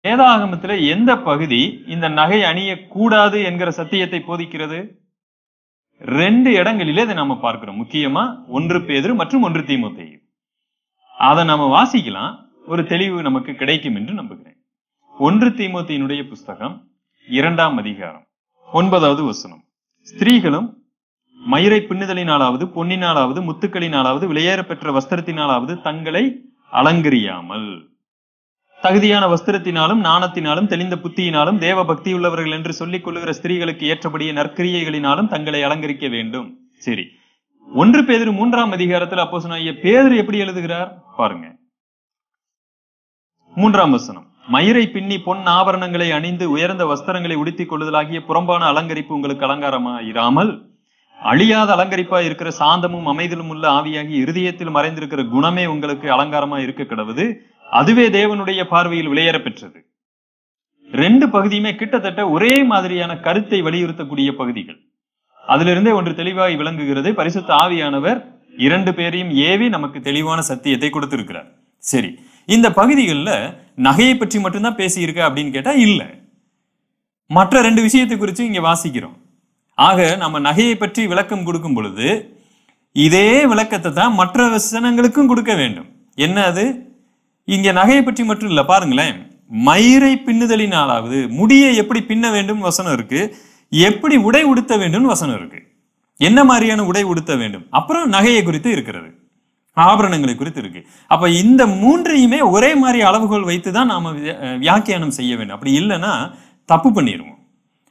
வேதாகமத்துல எந்த பகுதி இந்த நகை அணியக்கூடாது என்கிற சத்தியத்தை போதிக்கிறது? 2 இடங்களிலே இதை நாம பார்க்கிறோம். முக்கியமா 1 பேதுரு மற்றும் 1 தீமோத்தேயு. அதை நாம வாசிக்கலாம், ஒரு தெளிவு நமக்கு கிடைக்கும் என்று நம்புகிறேன். 1 தீமோத்தேயுனுடைய புஸ்தகம் 2ஆம் அதிகாரம் 9வது வசனம். ஸ்திரீகளும் மயிரை பின்னுதலினாலாவது பொன்னினாலாவது முத்துக்களினாலாவது விலையேற பெற்ற வஸ்திரத்தினாலாவது தங்களை அலங்கரியாமல், தகுதியான வஸ்திரத்தினாலும் நாணத்தினாலும் தெளிந்த புத்தியினாலும் தேவ பக்தி உள்ளவர்கள் என்று சொல்லிக் கொள்ளுகிற ஸ்திரீகளுக்கு ஏற்றபடியே நற்கிரியைகளினாலும் தங்களை அலங்கரிக்க வேண்டும். சரி, 1 பேதுரு 3ஆம் அதிகாரத்தில் அப்போஸ்தலனாகிய பேதுரு எப்படி எழுதுகிறார் பாருங்க. 3ஆம் வசனம். மயிரை பின்னி பொன் ஆபரணங்களை அணிந்து உயர்ந்த வஸ்திரங்களை உடுத்திக் கொள்ளுதலாகிய புறம்பான அலங்கரிப்பு உங்களுக்கு அலங்காரமாயிராமல், அழியாத அலங்கரிப்பா இருக்கிற சாந்தமும் அமைதலும் உள்ள ஆவியாகி இருதயத்தில் மறைந்திருக்கிற குணமே உங்களுக்கு அலங்காரமா இருக்க கிடவது. அதுவே தேவனுடைய பார்வையில் விலையேற பெற்றது. 2 பகுதியுமே கிட்டத்தட்ட ஒரே மாதிரியான கருத்தை வலியுறுத்தக்கூடிய பகுதிகள். அதிலிருந்தே ஒன்று தெளிவாய் விளங்குகிறது. பரிசுத்த ஆவியானவர் 2 பேரையும் ஏவி நமக்கு தெளிவான சத்தியத்தை கொடுத்திருக்கிறார். சரி, இந்த பகுதிகளில் நகையை பற்றி மட்டும்தான் பேசி இருக்க அப்படின்னு கேட்டா இல்ல, மற்ற 2 விஷயத்தை குறித்து இங்க வாசிக்கிறோம். ஆக நம்ம நகையை பற்றி விளக்கம் கொடுக்கும் பொழுது இதே விளக்கத்தை தான் மற்ற வசனங்களுக்கும் கொடுக்க வேண்டும். என்ன அது? இங்க நகையை பற்றி மட்டும் இல்ல, பாருங்களேன். மயிரை பின்னுதலினாலாவது, முடியை எப்படி பின்ன வேண்டும் வசனம் இருக்கு, எப்படி உடை உடுத்த வேண்டும் வசனம் இருக்கு, என்ன மாதிரியான உடை உடுத்த வேண்டும், அப்புறம் நகையை குறித்து இருக்கிறது, ஆபரணங்களை குறித்து இருக்கு. அப்ப இந்த 3ஐயுமே ஒரே மாதிரி அளவுகோல் வைத்துதான் நாம வியாக்கியானம் செய்ய வேண்டும். அப்படி இல்லைன்னா தப்பு பண்ணிடுவோம்.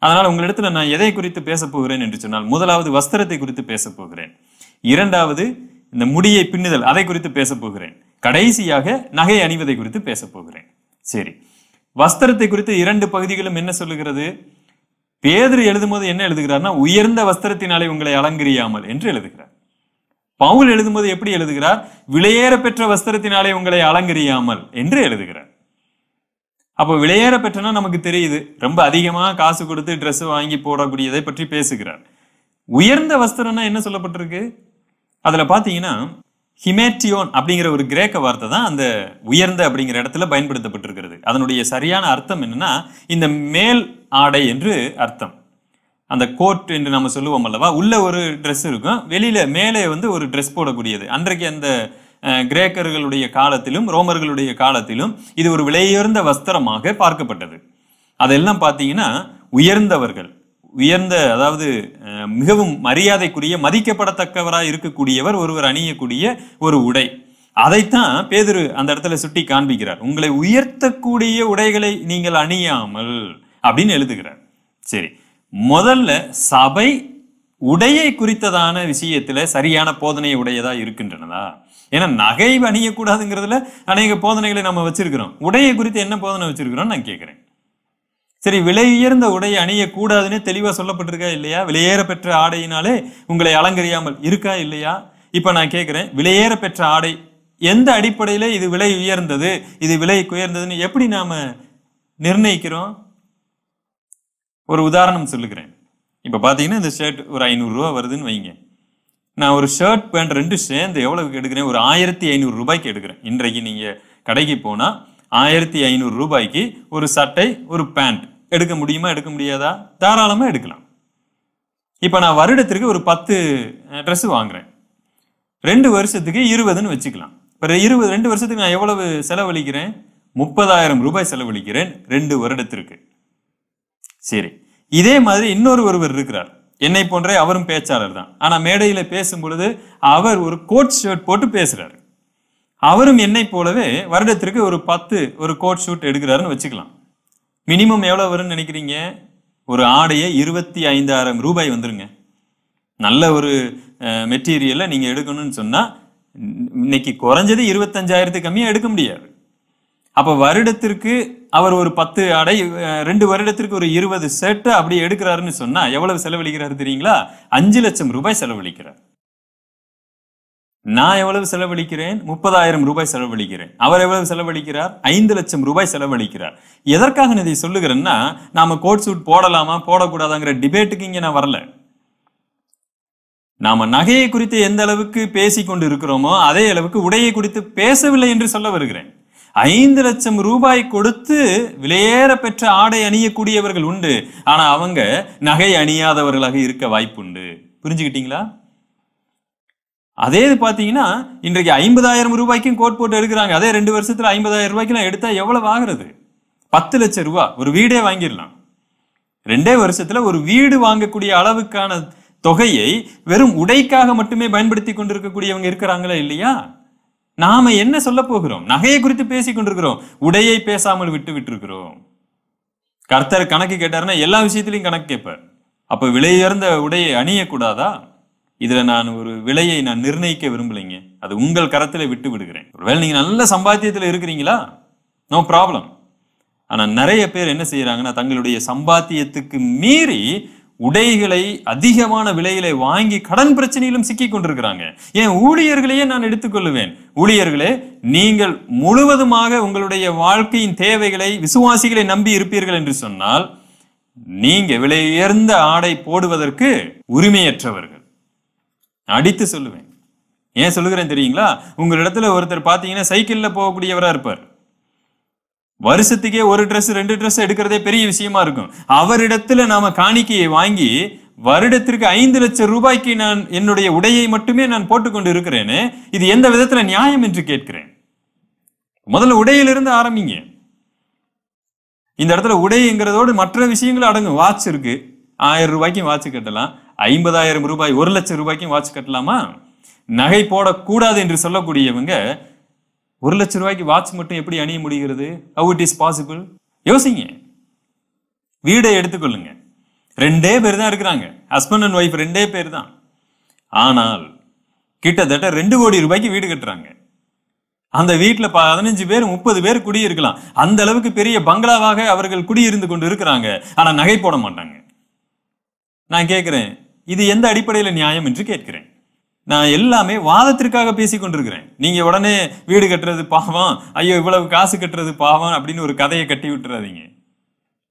அதனால உங்களிடத்துல நான் எதை குறித்து பேச போகிறேன் என்று சொன்னால், முதலாவது வஸ்திரத்தை குறித்து பேச போகிறேன், 2வது இந்த முடியை பின்னுதல் அதை குறித்து பேச போகிறேன், கடைசியாக நகை அணிவதை குறித்து பேச போகிறேன். சரி, வஸ்திரத்தை குறித்து 2 பகுதிகளும் என்ன சொல்லுகிறது? பேதுரு எழுதும் போது என்ன எழுதுகிறார்னா, உயர்ந்த வஸ்திரத்தினாலே உங்களை அலங்கரியாமல் என்று எழுதுகிறார். பவுல் எழுதும்போது எப்படி எழுதுகிறார்? விலையேற பெற்ற வஸ்திரத்தினாலே உங்களை அலங்கரியாமல் என்று எழுதுகிறார். அப்போ விலையேற பெற்றனா நமக்கு தெரியுது, ரொம்ப அதிகமா காசு கொடுத்து ட்ரெஸ் வாங்கி போடக்கூடியதை பற்றி பேசுகிறார். உயர்ந்த வஸ்திரம்னா என்ன சொல்லப்பட்டிருக்கு? அதுல பாத்தீங்கன்னா ஹிமேட்டியோன் அப்படிங்கிற ஒரு கிரேக்க வார்த்தை தான் அந்த உயர்ந்த அப்படிங்கிற இடத்துல பயன்படுத்தப்பட்டிருக்கிறது. அதனுடைய சரியான அர்த்தம் என்னன்னா, இந்த மேல் ஆடை என்று அர்த்தம். அந்த கோட் என்று நம்ம சொல்லுவோம் அல்லவா, உள்ள ஒரு ட்ரெஸ் இருக்கும், வெளியில மேலே ஒரு ட்ரெஸ் போடக்கூடியது. அன்றைக்கு அந்த கிரேக்கர்களுடைய காலத்திலும் ரோமர்களுடைய காலத்திலும் இது ஒரு விலையுயர்ந்த வஸ்திரமாக பார்க்கப்பட்டது. அதெல்லாம் பார்த்தீங்கன்னா உயர்ந்தவர்கள், உயர்ந்த, அதாவது மிகவும் மரியாதைக்குரிய மதிக்கப்படத்தக்கவராக இருக்கக்கூடியவர் ஒருவர் அணியக்கூடிய ஒரு உடை. அதைத்தான் பேதுரு அந்த இடத்துல சுட்டி காண்பிக்கிறார். உங்களை உயர்த்தக்கூடிய உடைகளை நீங்கள் அணியாமல் அப்படின்னு எழுதுகிறார். சரி, முதல்ல சபை உடையை குறித்ததான விஷயத்துல சரியான போதனை உடையதா இருக்கின்றனதா? ஏன்னா நகை அணியக்கூடாதுங்கிறதுல அநேக போதனைகளை நம்ம வச்சிருக்கிறோம். உடையை குறித்து என்ன போதனை வச்சிருக்கிறோம் நான் கேட்கிறேன். சரி, விலை உயர்ந்த உடையை அணியக்கூடாதுன்னு தெளிவா சொல்லப்பட்டிருக்கா இல்லையா? விலையேற பெற்ற ஆடையினாலே உங்களை அலங்கரியாமல் இருக்கா இல்லையா? இப்ப நான் கேட்கிறேன், விலையேற பெற்ற ஆடை எந்த அடிப்படையில இது விலை உயர்ந்தது, இது விலை உயர்ந்ததுன்னு எப்படி நாம நிர்ணயிக்கிறோம்? ஒரு உதாரணம் சொல்லுகிறேன். இப்ப பாத்தீங்கன்னா இந்த ஷர்ட் ஒரு 500 ரூபா வருதுன்னு வைங்க. நான் ஒரு ஷர்ட் பேண்ட் 2 சேர்ந்து எவ்வளவுக்கு எடுக்கிறேன்? ஒரு 1500 ரூபாய்க்கு எடுக்கிறேன். இன்றைக்கு நீங்க கடைக்கு போனா 1500 ரூபாய்க்கு ஒரு சட்டை ஒரு பேண்ட் எடுக்க முடியுமா, எடுக்க முடியாதா? தாராளமா எடுக்கலாம். இப்ப நான் வருடத்திற்கு ஒரு 10 ட்ரெஸ் வாங்குறேன், 2 வருஷத்துக்கு 20ன்னு வச்சுக்கலாம். இப்ப 2 வருஷத்துக்கு நான் எவ்வளவு செலவழிக்கிறேன்? 30,000 ரூபாய் செலவழிக்கிறேன் 2 வருடத்திற்கு. சரி, இதே மாதிரி ஒருவர் இருக்கிறார், என்னை போன்றே அவரும் பேச்சாளர் தான். ஆனா மேடையில பேசும் பொழுது அவர் ஒரு கோட் ஷர்ட் போட்டு பேசுறாரு. அவரும் என்னை போலவே வருடத்திற்கு ஒரு 10 ஒரு கோட் ஷூட் எடுக்கிறாருன்னு வச்சுக்கலாம். மினிமம் எவ்வளவு வரும்னு நினைக்கிறீங்க? ஒரு ஆடையை 25,000 ரூபாய் வந்துருங்க. நல்ல ஒரு மெட்டீரியலை நீங்க எடுக்கணும்னு சொன்னா இன்னைக்கு குறைஞ்சது 25,000 கம்மியா எடுக்க முடியாது. அப்ப வருடத்திற்கு அவர் ஒரு 10 ஆடை, 2 வருடத்திற்கு ஒரு 20 செட் அப்படி எடுக்கிறாருன்னு சொன்னா எவ்வளவு செலவழிக்கிறாரு தெரியுங்களா? 5 லட்சம் ரூபாய் செலவழிக்கிறார். நான் எவ்வளவு செலவழிக்கிறேன்? 30,000 ரூபாய் செலவழிக்கிறேன். அவர் எவ்வளவு செலவழிக்கிறார்? 5 லட்சம் ரூபாய் செலவழிக்கிறார். எதற்காக நான் இதை சொல்லுகிறேன்னா, நாம கோட் சூட் போடலாமா போடக்கூடாதாங்கிற டிபேட்டுக்கு இங்க நான் வரல. நாம நகையை குறித்து எந்த அளவுக்கு பேசிக்கொண்டு இருக்கிறோமோ அதே அளவுக்கு உடையை குறித்து பேசவில்லை என்று சொல்ல வருகிறேன். 5 லட்சம் ரூபாய் கொடுத்து விலையேற பெற்ற ஆடை அணியக்கூடியவர்கள் உண்டு. ஆனா அவங்க நகை அணியாதவர்களாக இருக்க வாய்ப்புண்டு. புரிஞ்சுக்கிட்டீங்களா? அதே பாத்தீங்கன்னா இன்றைக்கு 50,000 ரூபாய்க்கும் கோட் போட்டு எடுக்கிறாங்க. அதே 2 வருஷத்துல 50,000 ரூபாய்க்கு எடுத்தா எவ்வளவு ஆகுறது? 10 லட்சம் ரூபாய். ஒரு வீடே வாங்கிடலாம். 2 வருஷத்துல ஒரு வீடு வாங்கக்கூடிய அளவுக்கான தொகையை வெறும் உடைக்காக மட்டுமே பயன்படுத்தி கொண்டிருக்கக்கூடியவங்க இருக்கிறாங்களா இல்லையா? நாம என்ன சொல்ல போகிறோம்? நகையை குறித்து பேசி கொண்டிருக்கிறோம், உடையை பேசாமல் விட்டு இருக்கிறோம். கர்த்தர் கணக்கு கேட்டாருன்னா எல்லா விஷயத்திலையும் கணக்கு கேட்பார். அப்ப விலையுயர்ந்த உடையை அணியக்கூடாதா? இதுல நான் ஒரு விலையை நான் நிர்ணயிக்க விரும்பலைங்க. அது உங்கள் கரத்துல விட்டு விடுகிறேன். ஒருவேளை நீங்க நல்ல சம்பாத்தியத்துல இருக்கிறீங்களா, நோ ப்ராப்ளம். ஆனா நிறைய பேர் என்ன செய்யறாங்கன்னா தங்களுடைய சம்பாத்தியத்துக்கு மீறி உடைகளை அதிகமான விலையில வாங்கி கடன் பிரச்சனையிலும் சிக்கி கொண்டிருக்கிறாங்க. ஏன் ஊழியர்களையே நான் எடுத்துக்கொள்ளுவேன். ஊழியர்களே, நீங்கள் முழுவதுமாக உங்களுடைய வாழ்க்கையின் தேவைகளை விசுவாசிகளை நம்பி இருப்பீர்கள் என்று சொன்னால் நீங்க விலை உயர்ந்த ஆடை போடுவதற்கு உரிமையற்றவர்கள். அடித்து சொல்லுவேன். ஏன் சொல்லுகிறேன் தெரியுங்களா? உங்களிடத்துல ஒருத்தர் பாத்தீங்கன்னா சைக்கிள்ல போகக்கூடியவரா இருப்பார். வருஷத்துக்கே 1 ட்ரெஸ் 2 ட்ரெஸ் எடுக்கிறதே பெரிய விஷயமா இருக்கும். அவரிடத்துல நாம காணிக்கையை வாங்கி வருடத்திற்கு 5 லட்சம் ரூபாய்க்கு நான் என்னுடைய உடையை மட்டுமே நான் போட்டுக்கொண்டு இருக்கிறேன்னு, இது எந்த விதத்துல நியாயம் என்று கேட்கிறேன். முதல்ல உடையிலிருந்து ஆரம்பிங்க. இந்த இடத்துல உடைங்கிறதோடு மற்ற விஷயங்கள் அடங்கும். வாட்ச் இருக்கு, 1000 ரூபாய்க்கும் வாட்ச் கட்டலாம். 50,000 ரூபாய் 1 லட்சம் ரூபாய்க்கும் வாட்ச் கட்டலாமா? நகை போடக்கூடாது என்று சொல்லக்கூடியவங்க 1 லட்சம் ரூபாய்க்கு வாட்ச் மட்டும் எப்படி அணிய முடிகிறது? How it is possible? யோசிங்க. வீடை எடுத்துக்கொள்ளுங்க. 2 பேர் தான் இருக்கிறாங்க, ஹஸ்பண்ட் அண்ட் ஒய்ஃப் 2 பேர் தான். ஆனால் கிட்டத்தட்ட 2 கோடி ரூபாய்க்கு வீடு கட்டுறாங்க. அந்த வீட்டுல 15 பேர் 30 பேர் குடியிருக்கலாம். அந்த அளவுக்கு பெரிய பங்களாவாக அவர்கள் குடியிருந்து கொண்டு இருக்கிறாங்க. ஆனா நகை போட மாட்டாங்க. நான் கேட்கிறேன், இது எந்த அடிப்படையில நியாயம் என்று கேட்கிறேன். நான் எல்லாமே வாதத்திற்காக பேசி கொண்டிருக்கிறேன். நீங்க உடனே வீடு கட்டுறது பாவம், ஐயோ இவ்வளவு காசு கட்டுறது பாவம் அப்படின்னு ஒரு கதையை கட்டி விட்டுறாதீங்க.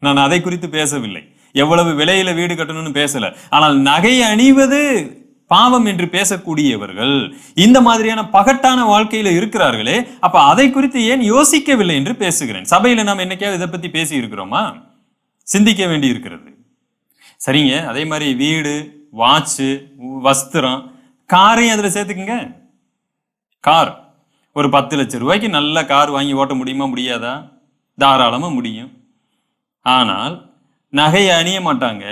நான் அதை குறித்து பேசவில்லை. எவ்வளவு விலையில வீடு கட்டணும்னு பேசல. ஆனால் நகை அணிவது பாவம் என்று பேசக்கூடியவர்கள் இந்த மாதிரியான பகட்டான வாழ்க்கையில இருக்கிறார்களே, அப்ப அதை குறித்து ஏன் யோசிக்கவில்லை என்று பேசுகிறேன். சபையில நாம் என்னைக்காவது இதை பத்தி பேசி இருக்கிறோமா? சிந்திக்க வேண்டி இருக்கிறது. சரிங்க. அதே மாதிரி வீடு, வாட்சு, வஸ்திரம், காரையும் அதுல சேர்த்துக்குங்க. கார் ஒரு 10 லட்சம் ரூபாய்க்கு நல்ல கார் வாங்கி ஓட்ட முடியுமா? முடியாதா? தாராளமா முடியும். ஆனால் நகையை அணிய மாட்டாங்க.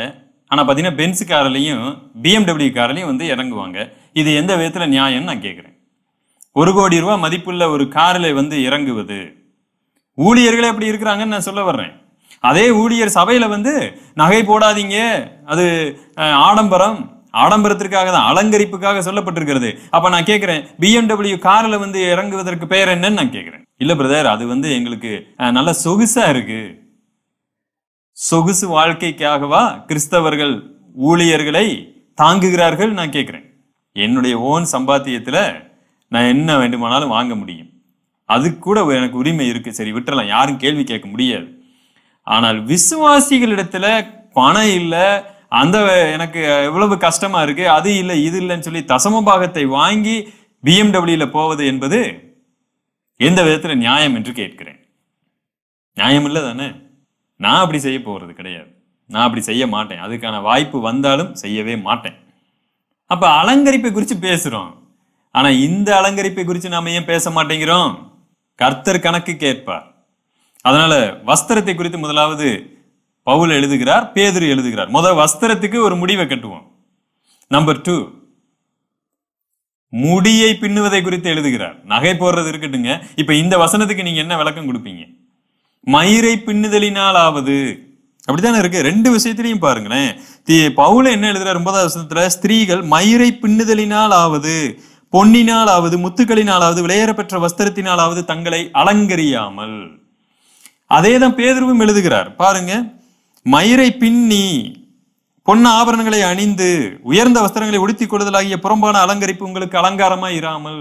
ஆனா பாத்தீங்கன்னா பென்ஸ் காரிலையும் BMW காரிலையும் வந்து இறங்குவாங்க. இது எந்த விதத்துல நியாயம்னு நான் கேட்கிறேன். 1 கோடி ரூபாய் மதிப்புள்ள ஒரு காரில் வந்து இறங்குவது. ஊழியர்களே அப்படி இருக்கிறாங்கன்னு நான் சொல்ல வர்றேன். அதே ஊழியர் சபையில வந்து நகை போடாதீங்க, அது ஆடம்பரம், ஆடம்பரத்திற்காக தான், அலங்கரிப்புக்காக சொல்லப்பட்டிருக்கிறது. அப்ப நான் கேட்கிறேன், BMW கார்ல வந்து இறங்குவதற்கு பெயர் என்னன்னு நான் கேட்கிறேன். இல்ல பிரதர், அது வந்து எங்களுக்கு நல்ல சொகுசா இருக்கு. சொகுசு வாழ்க்கைக்காகவா கிறிஸ்தவர்கள் ஊழியர்களை தாங்குகிறார்கள்? நான் கேட்கிறேன். என்னுடைய ஓன் சம்பாத்தியத்துல நான் என்ன வேண்டுமானாலும் வாங்க முடியும். அது கூட எனக்கு உரிமை இருக்கு. சரி, விட்டுறலாம், யாரும் கேள்வி கேட்க முடியாது. ஆனால் விசுவாசிகளிடத்துல பணம் இல்லை, அந்த எனக்கு எவ்வளவு கஷ்டமா இருக்கு, அது இல்லை இது இல்லைன்னு சொல்லி தசமபாகத்தை வாங்கி BMW போவது என்பது எந்த விதத்துல நியாயம் என்று கேட்கிறேன். நியாயம் இல்லை தானே? நான் அப்படி செய்ய போறது கிடையாது. நான் அப்படி செய்ய மாட்டேன். அதுக்கான வாய்ப்பு வந்தாலும் செய்யவே மாட்டேன். அப்ப அலங்கரிப்பை குறித்து பேசுறோம். ஆனா இந்த அலங்கரிப்பை குறித்து நாம ஏன் பேச மாட்டேங்கிறோம்? கர்த்தர் கணக்கு கேட்பார். அதனால வஸ்திரத்தை குறித்து முதலாவது பவுல் எழுதுகிறார், பேதுரு எழுதுகிறார். முதல் வஸ்திரத்துக்கு ஒரு முடிவை கட்டுவோம். நம்பர் 2, முடியை பின்னுவதை குறித்து எழுதுகிறார். நகை போடுறது இருக்கட்டுங்க. இப்ப இந்த வசனத்துக்கு நீங்க என்ன விளக்கம் கொடுப்பீங்க? மயிரை பின்னுதலினால் ஆவது. அப்படித்தானே இருக்கு. 2 விஷயத்திலையும் பாருங்களேன். பவுல என்ன எழுதுறார் 9வது வசனத்துல? ஸ்திரீகள் மயிரை பின்னுதலினால் ஆவது, பொன்னினால் ஆவது, முத்துக்களினால் ஆவது, விலையேற பெற்ற வஸ்திரத்தினால் ஆவது தங்களை அலங்கரியாமல். அதேதான் பேதுருவும் எழுதுகிறார். பாருங்க, மயிரை பின்னி பொன் ஆபரணங்களை அணிந்து உயர்ந்த வஸ்திரங்களை உடுத்திக் கொள்ளுதலாகிய புறம்பான அலங்கரிப்பு உங்களுக்கு அலங்காரமா இராமல்.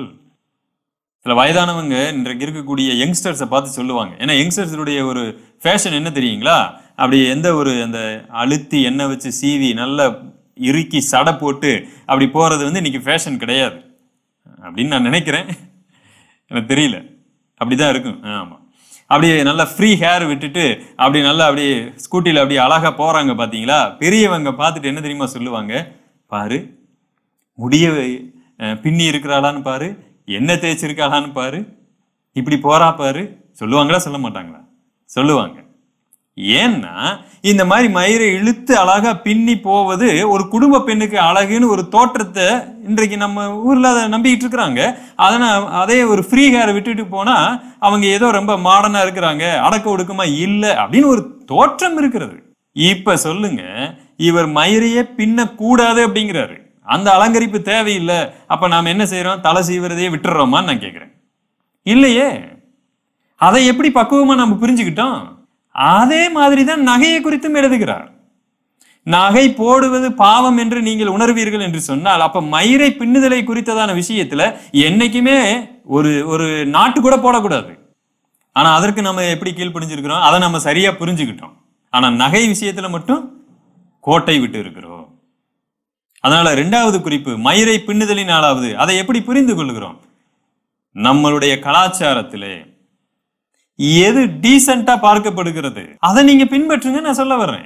சில வயதானவங்க இன்றைக்கு இருக்கக்கூடிய யங்ஸ்டர்ஸை பார்த்து சொல்லுவாங்க. ஏன்னா யங்ஸ்டர்ஸுடைய ஒரு ஃபேஷன் என்ன தெரியுங்களா? அப்படி எந்த ஒரு அந்த அழுத்தி எண்ணெய் வச்சு சீவி நல்லா இறுக்கி சடை போட்டு அப்படி போறது வந்து இன்னைக்கு ஃபேஷன் கிடையாது அப்படின்னு நான் நினைக்கிறேன். எனக்கு தெரியல. அப்படிதான் இருக்கும். ஆமா, அப்படியே நல்லா ஃப்ரீ ஹேர் விட்டுட்டு அப்படி நல்லா அப்படியே ஸ்கூட்டில அப்படியே அழகா போறாங்க பாத்தீங்களா? பெரியவங்க பார்த்துட்டு என்ன தெரியுமா சொல்லுவாங்க? பாரு, முடிய பின்னி இருக்கிறாளான்னு பாரு, என்ன தேய்ச்சிருக்காளான்னு பாரு, இப்படி போறா பாரு. சொல்லுவாங்களா சொல்ல மாட்டாங்களா? சொல்லுவாங்க. ஏன்னா இந்த மாதிரி மயிரை இழுத்து அழகா பின்னி போவது ஒரு குடும்ப பெண்ணுக்கு அழகுன்னு ஒரு தோற்றத்தை இன்றைக்கு நம்ம ஊர்ல அதை நம்பிக்கிட்டு இருக்கிறாங்க. அதே ஒரு ஃப்ரீ ஹேரை விட்டுட்டு போனா அவங்க ஏதோ ரொம்ப மாடர்னா இருக்கிறாங்க, அடக்க ஒடுக்கமா இல்லை அப்படின்னு ஒரு தோற்றம் இருக்கிறது. இப்ப சொல்லுங்க, இவர் மயிரையே பின்ன கூடாது அப்படிங்கிறாரு. அந்த அலங்கரிப்பு தேவையில்லை. அப்ப நாம என்ன செய்யறோம்? தலை சீவுறதையே விட்டுறோமான்னு நான் கேட்கிறேன். இல்லையே. அதை எப்படி பக்குவமா நம்ம புரிஞ்சுக்கிட்டோம்? அதே மாதிரிதான் நகையை குறித்தும் எழுதுகிறார். நகை போடுவது பாவம் என்று நீங்கள் உணர்வீர்கள் என்று சொன்னால், அப்ப மயிரை பின்னுதலை குறித்ததான விஷயத்துல என்னைக்குமே ஒரு நாட்டு கூட போடக்கூடாது. ஆனா அதற்கு நம்ம எப்படி கீழ்ப்படிஞ்சிருக்கிறோம்? அதை நம்ம சரியா புரிஞ்சுக்கிட்டோம். ஆனா நகை விஷயத்துல மட்டும் கோட்டை விட்டு இருக்கிறோம். அதனால 2வது குறிப்பு, மயிரை பின்னுதலினாலாவது அதை எப்படி புரிந்து கொள்கிறோம்? நம்மளுடைய கலாச்சாரத்திலே எது டீசென்ட்டா பார்க்கப்படுகிறது அதை நீங்க பின்பற்றுங்க. நான் சொல்ல வர்றேன்,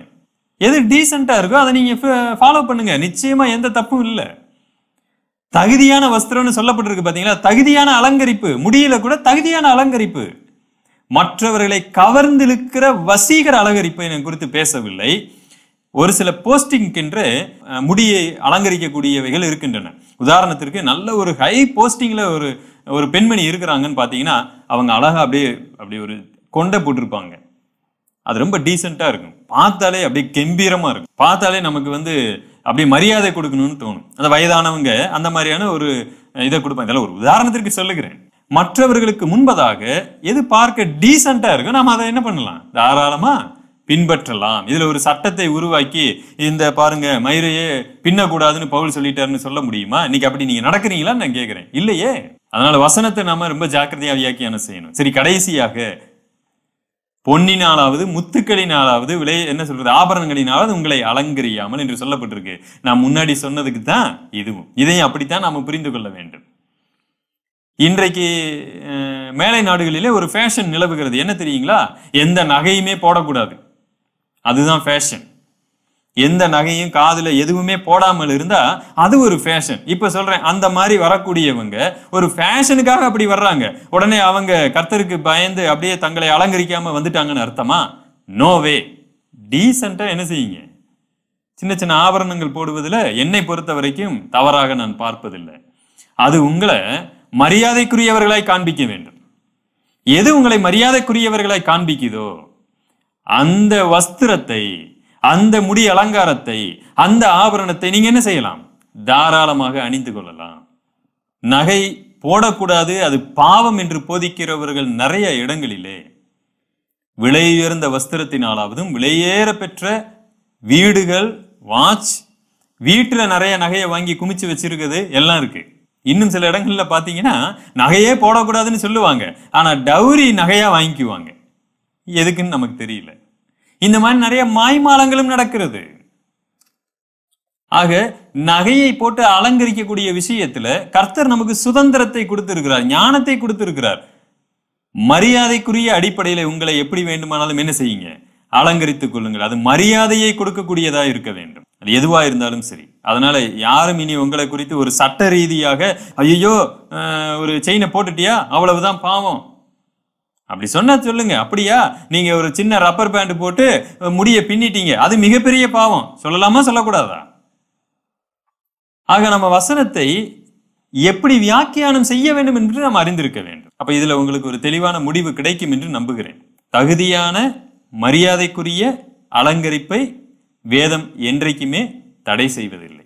எது டீசென்ட்டா இருக்கோ அதை நீங்க ஃபாலோ பண்ணுங்க. நிச்சயமா எந்த தப்பும் இல்லை. தகுதியான வஸ்திரம்னு சொல்லப்பட்டிருக்கு பாத்தீங்களா? தகுதியான அலங்கரிப்பு, முடியல கூட தகுதியான அலங்கரிப்பு. மற்றவர்களை கவர்ந்திழுக்கிற வசீகர அலங்கரிப்பை நான் குறித்து பேசவில்லை. ஒரு சில போஸ்டிங்க்கென்று முடியை அலங்கரிக்கக்கூடியவைகள் இருக்கின்றன. உதாரணத்திற்கு நல்ல ஒரு ஹை போஸ்டிங்ல ஒரு பெண்மணி இருக்கிறாங்கன்னு பாத்தீங்கன்னா, அவங்க அழகா அப்படியே ஒரு கொண்டை போட்டிருப்பாங்க. அது ரொம்ப டீசென்ட்டா இருக்கும். பார்த்தாலே அப்படியே கம்பீரமா இருக்கும். பார்த்தாலே நமக்கு அப்படியே மரியாதை கொடுக்கணும்னு தோணும். அந்த வயதானவங்க அந்த மாதிரியான ஒரு இதை கொடுப்பாங்க. இதெல்லாம் ஒரு உதாரணத்திற்கு சொல்லுகிறேன். மற்றவர்களுக்கு முன்பதாக எது பார்க்க டீசென்ட்டா இருக்கும், நாம அதை என்ன பண்ணலாம்? தாராளமா பின்பற்றலாம். இதுல ஒரு சட்டத்தை உருவாக்கி இந்த பாருங்க மயிரையே பின்னக்கூடாதுன்னு பவுல் சொல்லிட்டாருன்னு சொல்ல முடியுமா? இன்னைக்கு அப்படி நீங்க நடக்கிறீங்களான்னு நான் கேட்கிறேன். இல்லையே. அதனால வசனத்தை நாம ரொம்ப ஜாக்கிரதையா வியாக்கியானம் செய்யணும். சரி, கடைசியாக பொன்னினாலாவது முத்துக்களினாலாவது என்ன சொல்றது, ஆபரணங்களினாலாவது உங்களை அலங்கரியாமல் என்று சொல்லப்பட்டிருக்கு. நான் முன்னாடி சொன்னதுக்கு தான் இதுவும். இதையும் அப்படித்தான் நாம புரிந்து கொள்ள வேண்டும். இன்றைக்கு மேலை நாடுகளிலே ஒரு ஃபேஷன் நிலவுகிறது. என்ன தெரியுங்களா? எந்த நகையுமே போடக்கூடாது. அதுதான் ஃபேஷன். எந்த நகையும் காதுல எதுவுமே போடாமல் இருந்தா அது ஒரு ஃபேஷன். இப்ப சொல்றேன், அந்த மாதிரி வரக்கூடியவங்க ஒரு ஃபேஷனுக்காக அப்படி வர்றாங்க. உடனே அவங்க கர்த்தருக்கு பயந்து அப்படியே தங்களை அலங்கரிக்காம வந்துட்டாங்கன்னு அர்த்தமா? நோவே. டீசென்ட்டா என்ன செய்யுங்க? சின்ன சின்ன ஆபரணங்கள் போடுவதில் என்னை பொறுத்த வரைக்கும் தவறாக நான் பார்ப்பதில்லை. அது உங்களை மரியாதைக்குரியவர்களாய் காண்பிக்க வேண்டும். எது உங்களை மரியாதைக்குரியவர்களாய் காண்பிக்குதோ அந்த வஸ்திரத்தை, அந்த முடி அலங்காரத்தை, அந்த ஆபரணத்தை நீங்க என்ன செய்யலாம்? தாராளமாக அணிந்து கொள்ளலாம். நகை போடக்கூடாது, அது பாவம் என்று போதிக்கிறவர்கள் நிறைய இடங்களிலே விலையுயர்ந்த வஸ்திரத்தினாலாவதும் விலையேற பெற்ற வீடுகள், வாட்ச், வீட்டுல நிறைய நகையை வாங்கி குமிச்சு வச்சிருக்குது எல்லாம் இருக்கு. இன்னும் சில இடங்கள்ல பாத்தீங்கன்னா நகையே போடக்கூடாதுன்னு சொல்லுவாங்க, ஆனா டவுரி நகையா வாங்கிக்குவாங்க. எதுக்குன்னு நமக்கு தெரியல. இந்த மாதிரி நிறைய மாய்மாலங்களும் நடக்கிறது. ஆக நகையை போட்டு அலங்கரிக்கக்கூடிய விஷயத்துல கர்த்தர் நமக்கு சுதந்திரத்தை கொடுத்திருக்கிறார், ஞானத்தை கொடுத்திருக்கிறார். மரியாதைக்குரிய அடிப்படையில உங்களை எப்படி வேண்டுமானாலும் என்ன செய்யுங்க, அலங்கரித்துக் கொள்ளுங்கள். அது மரியாதையை கொடுக்கக்கூடியதா இருக்க வேண்டும். அது எதுவா இருந்தாலும் சரி. அதனால யாரும் இனி உங்களை குறித்து ஒரு சட்ட ரீதியாக ஐயோ ஒரு செயினை போட்டுட்டியா அவ்வளவுதான் பாவம் அப்படி சொன்னா சொல்லுங்க. அப்படியா, நீங்க ஒரு சின்ன ரப்பர் பேண்ட் போட்டு முடிய பின்னிட்டீங்க, அது மிகப்பெரிய பாவம் சொல்லலாமா சொல்லக்கூடாதா? ஆக நம்ம வசனத்தை எப்படி வியாக்கியானம் செய்ய வேண்டும் என்று நாம் அறிந்திருக்க வேண்டும். அப்ப இதுல உங்களுக்கு ஒரு தெளிவான முடிவு கிடைக்கும் என்று நம்புகிறேன். தகுதியான மரியாதைக்குரிய அலங்கரிப்பை வேதம் என்றைக்குமே தடை செய்வதில்லை.